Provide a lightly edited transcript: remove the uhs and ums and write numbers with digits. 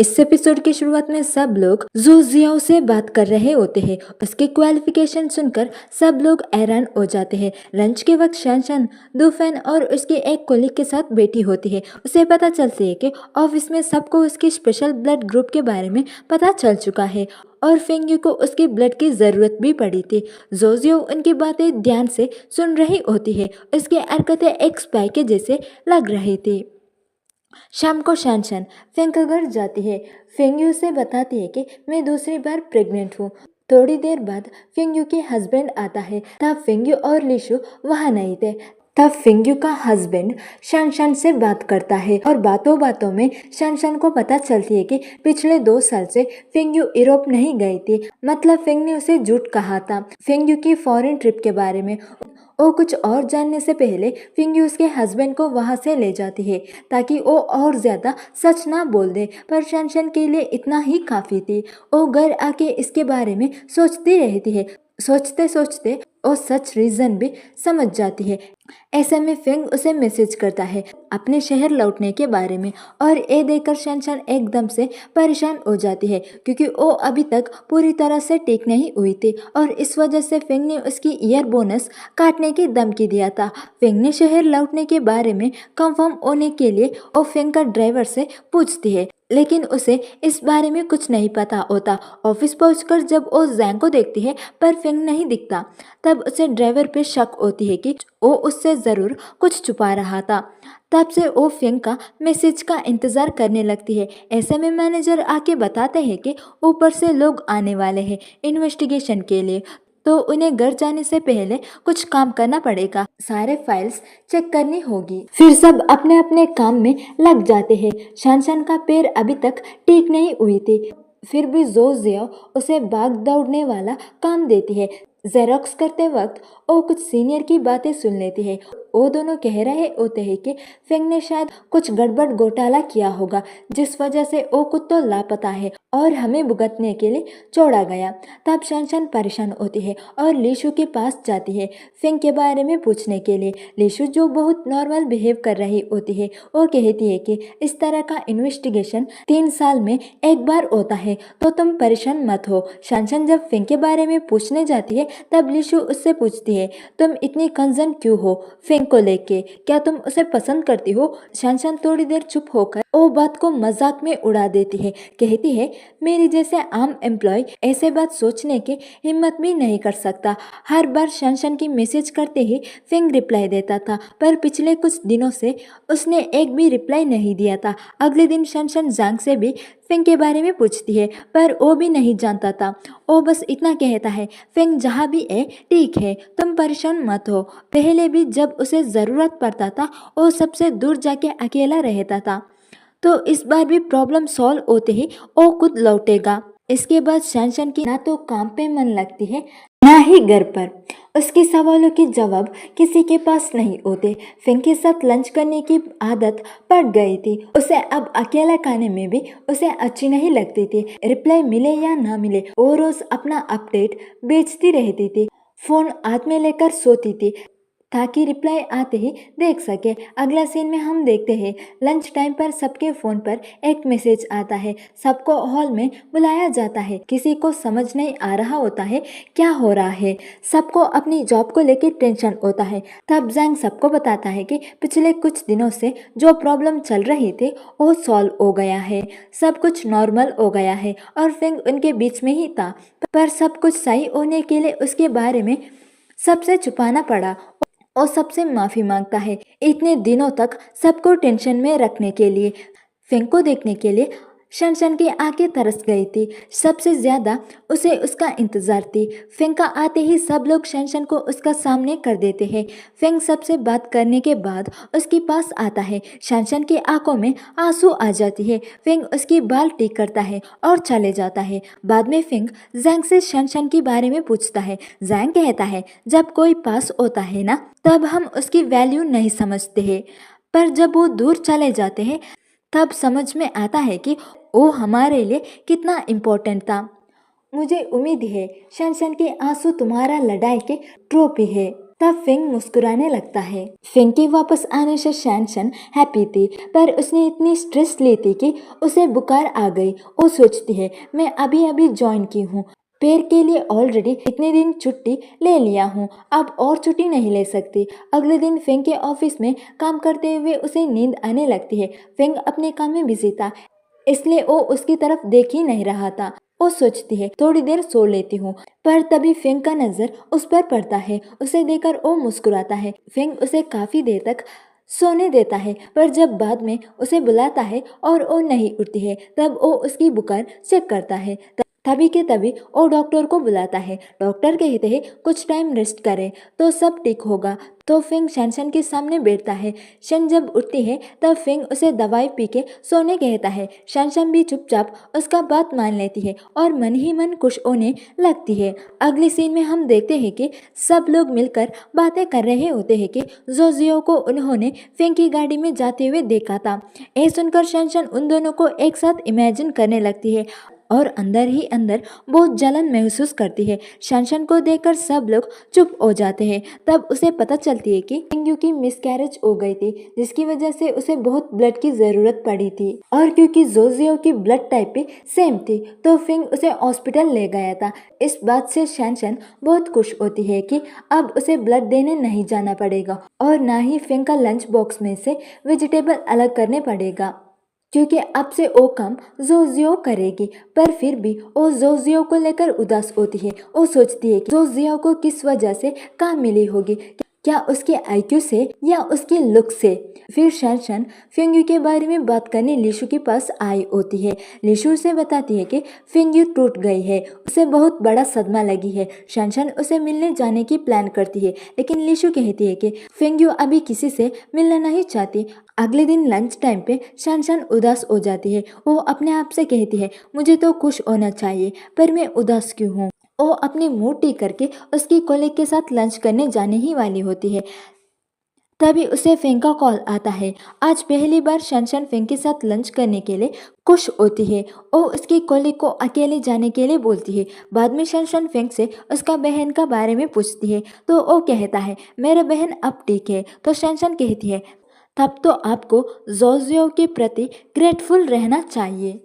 इस एपिसोड की शुरुआत में सब लोग जू जियाओ से बात कर रहे होते हैं। उसके क्वालिफिकेशन सुनकर सब लोग हैरान हो जाते हैं। लंच के वक्त शानशान दूफेन और उसके एक कोलिग के साथ बैठी होती है। उसे पता चलती है कि ऑफिस में सबको उसकी स्पेशल ब्लड ग्रुप के बारे में पता चल चुका है और फेंगयू को उसकी ब्लड की जरूरत भी पड़ी थी। जोजियो उनकी बातें ध्यान से सुन रही होती है। उसकी हरकतें एक स्पाई के जैसे लग रही थी। शाम को शानशान फेंग के घर जाती है। फेंगयू से बताती है कि मैं दूसरी बार प्रेग्नेंट हूँ। थोड़ी देर बाद फेंगयू के हस्बैंड आता है। तब फेंगयू और लिशु वहाँ नहीं थे। तब फेंगयू का हस्बैंड शानशान से बात करता है और बातों बातों में शानशान को पता चलती है कि पिछले 2 साल से फेंगयू यूरोप नहीं गई थी। मतलब फेंग ने उसे झूठ कहा था फेंगयू की फॉरेन ट्रिप के बारे में। वो कुछ और जानने से पहले फेंगयू उसके हस्बैंड को वहां से ले जाती है ताकि वो और ज्यादा सच ना बोल दे, पर शानशान के लिए इतना ही काफी थी। वो घर आके इसके बारे में सोचती रहती है। सोचते सोचते वो सच रीजन भी समझ जाती है। ऐसे में फेंग उसे मैसेज करता है अपने शहर लौटने के बारे में और ये देखकर शानशान एकदम से परेशान हो जाती है क्योंकि वो अभी तक पूरी तरह से ठीक नहीं हुई थी और इस वजह से फेंग ने उसकी ईयर बोनस काटने की धमकी दिया था। फेंग ने शहर लौटने के बारे में कंफर्म होने के लिए वो फेंग का ड्राइवर से पूछती है, लेकिन उसे इस बारे में कुछ नहीं पता होता। ऑफिस पहुंचकर जब वो जैंग को देखती है पर फेंग नहीं दिखता, तब उसे ड्राइवर पे शक होती है कि वो उससे जरूर कुछ छुपा रहा था। तब से वो फेंग का मैसेज का इंतजार करने लगती है। ऐसे में मैनेजर आके बताते हैं कि ऊपर से लोग आने वाले हैं इन्वेस्टिगेशन के लिए, तो उन्हें घर जाने से पहले कुछ काम करना पड़ेगा। सारे फाइल्स चेक करनी होगी। फिर सब अपने अपने काम में लग जाते हैं। शानशान का पैर अभी तक ठीक नहीं हुई थी, फिर भी जो जिया उसे भाग दौड़ने वाला काम देती है। जेरोक्स करते वक्त वो कुछ सीनियर की बातें सुन लेती है। वो दोनों कह रहे होते हैं कि फेंग ने शायद कुछ गड़बड़ घोटाला किया होगा जिस वजह से वो खुद तो लापता है और हमें भुगतने के लिए छोड़ा गया। तब शानशान परेशान होती है और लीशु के पास जाती है फेंग के बारे में पूछने के लिए। लीशु जो बहुत नॉर्मल बिहेव कर रही होती है, वो कहती है कि इस तरह का इन्वेस्टिगेशन 3 साल में एक बार होता है, तो तुम परेशान मत हो। शानशान जब फेंग के बारे में पूछने जाती है तब लीशु उससे पूछती है तुम इतनी कंसर्न क्यों हो फेंग को लेके, क्या तुम उसे पसंद करती हो? शानशान थोड़ी देर चुप होकर वो बात को मजाक में उड़ा देती है। कहती है मेरी जैसे आम एम्प्लॉय ऐसे बात सोचने की हिम्मत भी नहीं कर सकता। हर बार शानशान की मैसेज करते ही फेंग रिप्लाई देता था, पर पिछले कुछ दिनों से उसने एक भी रिप्लाई नहीं दिया था। अगले दिन शानशान जांग से भी फेंग के बारे में पूछती है, पर वो भी नहीं जानता था। वो बस इतना कहता है फेंग जहाँ भी है ठीक है, तुम परेशान मत हो। पहले भी जब उसे ज़रूरत पड़ता था वो सबसे दूर जाके अकेला रहता था, तो इस बार भी प्रॉब्लम सॉल्व होते ही वो खुद लौटेगा। इसके बाद शानशान की ना तो काम पे मन लगती है ना ही घर पर। उसके सवालों के जवाब किसी के पास नहीं होते। फेंग के साथ लंच करने की आदत पड़ गई थी। उसे अब अकेला खाने में भी उसे अच्छी नहीं लगती थी। रिप्लाई मिले या ना मिले वो रोज अपना अपडेट बेचती रहती थी। फोन हाथ में लेकर सोती थी ताकि रिप्लाई आते ही देख सके। अगला सीन में हम देखते हैं लंच टाइम पर सबके फ़ोन पर एक मैसेज आता है। सबको हॉल में बुलाया जाता है। किसी को समझ नहीं आ रहा होता है क्या हो रहा है। सबको अपनी जॉब को लेकर टेंशन होता है। तब जैंग सबको बताता है कि पिछले कुछ दिनों से जो प्रॉब्लम चल रही थी वो सॉल्व हो गया है, सब कुछ नॉर्मल हो गया है और फेंग उनके बीच में ही था, पर सब कुछ सही होने के लिए उसके बारे में सबसे छुपाना पड़ा। और सबसे माफी मांगता है इतने दिनों तक सबको टेंशन में रखने के लिए। फेंग को देखने के लिए शानशान की आंखें तरस गई थी। सबसे ज्यादा उसे उसका इंतजार थी। फेंग का आते ही सब लोग शानशान को उसका सामने कर देते हैं। फेंग सबसे बात करने के बाद उसके पास आता है। शानशान की आंखों में आंसू आ जाती है। फेंग उसकी बाल ठीक करता है और चले जाता है। बाद में फेंग जैंग से शानशान के बारे में पूछता है। जैंग कहता है जब कोई पास होता है ना तब हम उसकी वैल्यू नहीं समझते हैं, पर जब वो दूर चले जाते हैं तब समझ में आता है कि वो हमारे लिए कितना इम्पोर्टेंट था। मुझे उम्मीद है शानशान के आंसू तुम्हारा लड़ाई के ट्रॉफी है। तब फिंग मुस्कुराने लगता है। फिंग के वापस आने से शैनशन हैप्पी थी, पर उसने इतनी स्ट्रेस ली थी कि उसे बुखार आ गई। वो सोचती है, मैं अभी अभी ज्वाइन की हूँ, पैर के लिए ऑलरेडी इतने दिन छुट्टी ले लिया हूँ, अब और छुट्टी नहीं ले सकती। अगले दिन फिंग के ऑफिस में काम करते हुए उसे नींद आने लगती है। फिंग अपने काम में बिजी था, इसलिए वो उसकी तरफ देख ही नहीं रहा था। वो सोचती है, थोड़ी देर सो लेती हूँ, पर तभी फिंग का नजर उस पर पड़ता है। उसे देखकर वो मुस्कुराता है। फिंग उसे काफी देर तक सोने देता है, पर जब बाद में उसे बुलाता है और वो नहीं उठती है, तब वो उसकी बुखार चेक करता है। तभी के तभी वो डॉक्टर को बुलाता है। डॉक्टर कहते हैं कुछ टाइम रेस्ट करे तो सब ठीक होगा। तो फिंग शनशन के सामने बैठता है। शन जब उठती है तब फिंग उसे दवाई पी के सोने कहता है। शनशन भी चुपचाप उसका बात मान लेती है और मन ही मन खुश होने लगती है। अगली सीन में हम देखते हैं कि सब लोग मिलकर बातें कर रहे होते हैं कि जोजियो को उन्होंने फिंग की गाड़ी में जाते हुए देखा था। ये सुनकर शनशन उन दोनों को एक साथ इमेजिन करने लगती है और अंदर ही अंदर बहुत जलन महसूस करती है। शनशन को देखकर सब लोग चुप हो जाते हैं। तब उसे पता चलती है कि फिंग की मिसकैरेज हो गई थी, जिसकी वजह से उसे बहुत ब्लड की जरूरत पड़ी थी, और क्योंकि जोजियो की ब्लड टाइप भी सेम थी तो फिंग उसे हॉस्पिटल ले गया था। इस बात से शनशन बहुत खुश होती है कि अब उसे ब्लड देने नहीं जाना पड़ेगा और ना ही फिंग का लंच बॉक्स में से वेजिटेबल अलग करने पड़ेगा, क्योंकि अब से वो काम जोजियो करेगी। पर फिर भी वो जोजियो को लेकर उदास होती है। वो सोचती है कि जोजियो को किस वजह से काम मिली होगी, क्या उसके आईक्यू से या उसके लुक से। फिर शनशन फिंग के बारे में बात करने लिशु के पास आई होती है। लिशु उसे बताती है कि फिंग टूट गई है, उसे बहुत बड़ा सदमा लगी है। शनशन उसे मिलने जाने की प्लान करती है, लेकिन लिशु कहती है कि फिंग अभी किसी से मिलना नहीं चाहती। अगले दिन लंच टाइम पे शनशन उदास हो जाती है। वो अपने आप से कहती है, मुझे तो खुश होना चाहिए, पर मैं उदास क्यों हूँ। वो अपने मूड ठीक करके उसकी कॉलेग के साथ लंच करने जाने ही वाली होती है। तभी उसे फिंग का कॉल आता है। आज पहली बार शनशन फिंग के साथ लंच करने के लिए खुश होती है। वो उसकी कॉलेग को अकेले जाने के लिए बोलती है। बाद में शनशन फिंग से उसका बहन का बारे में पूछती है तो वो कहता है, मेरा बहन अब ठीक है। तो शनशन कहती है, तब तो आपको जोजियो के प्रति ग्रेटफुल रहना चाहिए।